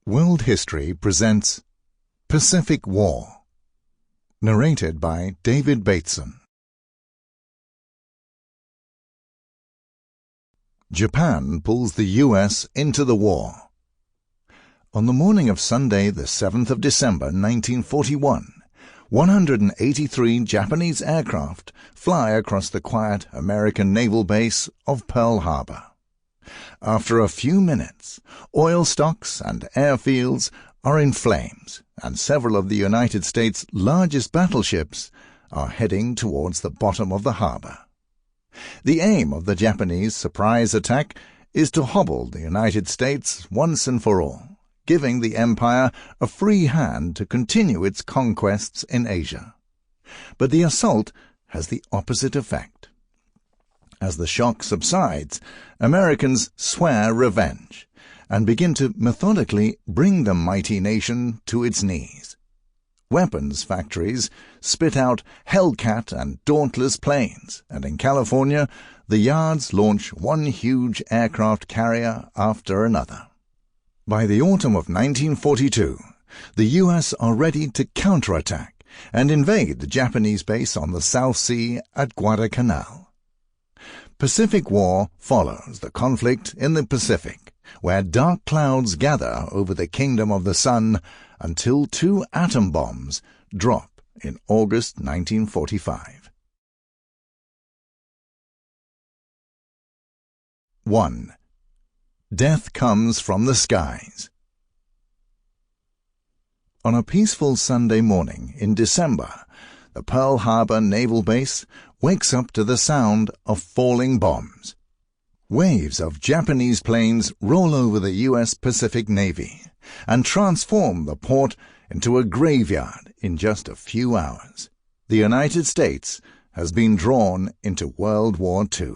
World History presents Pacific War, narrated by David Bateson. Japan pulls the U.S. into the war. On the morning of Sunday, the 7th of December, 1941, 183 Japanese aircraft fly across the quiet American naval base of Pearl Harbor. After a few minutes, oil stocks and airfields are in flames, and several of the United States' largest battleships are heading towards the bottom of the harbor. The aim of the Japanese surprise attack is to hobble the United States once and for all, giving the empire a free hand to continue its conquests in Asia. But the assault has the opposite effect. As the shock subsides, Americans swear revenge and begin to methodically bring the mighty nation to its knees. Weapons factories spit out Hellcat and Dauntless planes, and in California, the yards launch one huge aircraft carrier after another. By the autumn of 1942, the U.S. are ready to counterattack and invade the Japanese base on the South Sea at Guadalcanal. Pacific War follows the conflict in the Pacific, where dark clouds gather over the kingdom of the sun until 2 atom bombs drop in August 1945. 1. Death comes from the skies. On a peaceful Sunday morning in December, the Pearl Harbor Naval Base wakes up to the sound of falling bombs. Waves of Japanese planes roll over the U.S. Pacific Navy and transform the port into a graveyard in just a few hours. The United States has been drawn into World War II.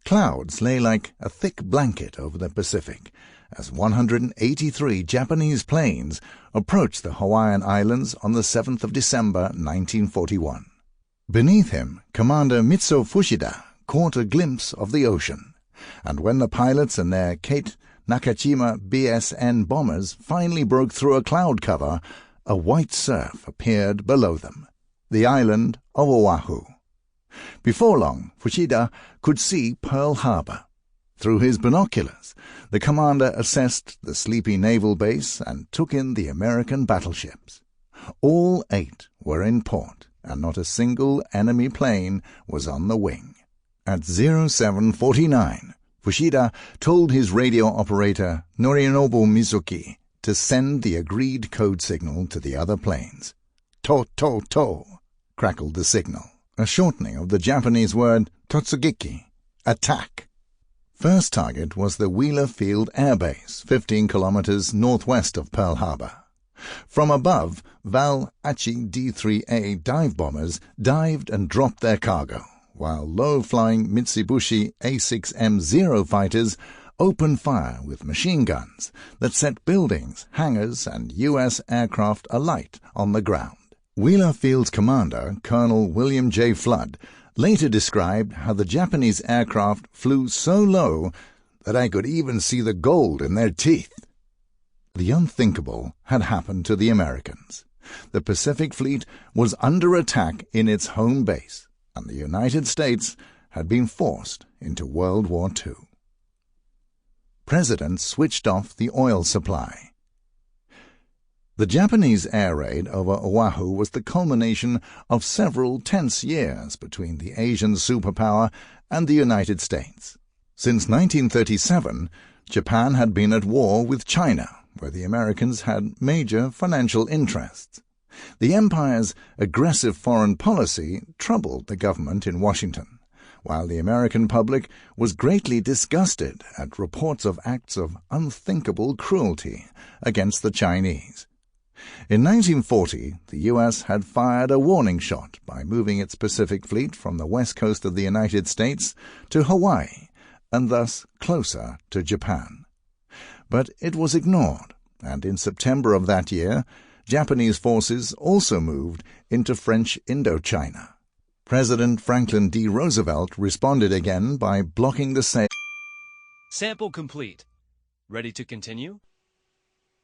Clouds lay like a thick blanket over the Pacific as 183 Japanese planes approached the Hawaiian Islands on the 7th of December 1941. Beneath him, Commander Mitsuo Fuchida caught a glimpse of the ocean, and when the pilots and their Kate Nakajima BSN bombers finally broke through a cloud cover, a white surf appeared below them, the island of Oahu. Before long, Fuchida could see Pearl Harbor. Through his binoculars, the commander assessed the sleepy naval base and took in the American battleships. All 8 were in port, and not a single enemy plane was on the wing. At 0749, Fuchida told his radio operator Norinobu Mizuki to send the agreed code signal to the other planes. To, to, to, crackled the signal, a shortening of the Japanese word totsugeki, attack. First target was the Wheeler Field Air Base, 15 kilometers northwest of Pearl Harbor. From above, Val Achi D-3A dive bombers dived and dropped their cargo, while low-flying Mitsubishi A-6M0 fighters opened fire with machine guns that set buildings, hangars, and U.S. aircraft alight on the ground. Wheeler Field's commander, Colonel William J. Flood, later described how the Japanese aircraft flew so low that I could even see the gold in their teeth. The unthinkable had happened to the Americans. The Pacific Fleet was under attack in its home base, and the United States had been forced into World War II. President switched off the oil supply. The Japanese air raid over Oahu was the culmination of several tense years between the Asian superpower and the United States. Since 1937, Japan had been at war with China, where the Americans had major financial interests. The empire's aggressive foreign policy troubled the government in Washington, while the American public was greatly disgusted at reports of acts of unthinkable cruelty against the Chinese. In 1940, the U.S. had fired a warning shot by moving its Pacific Fleet from the west coast of the United States to Hawaii, and thus closer to Japan. But it was ignored, and in September of that year, Japanese forces also moved into French Indochina. President Franklin D. Roosevelt responded again by blocking the sale. Sample complete. Ready to continue?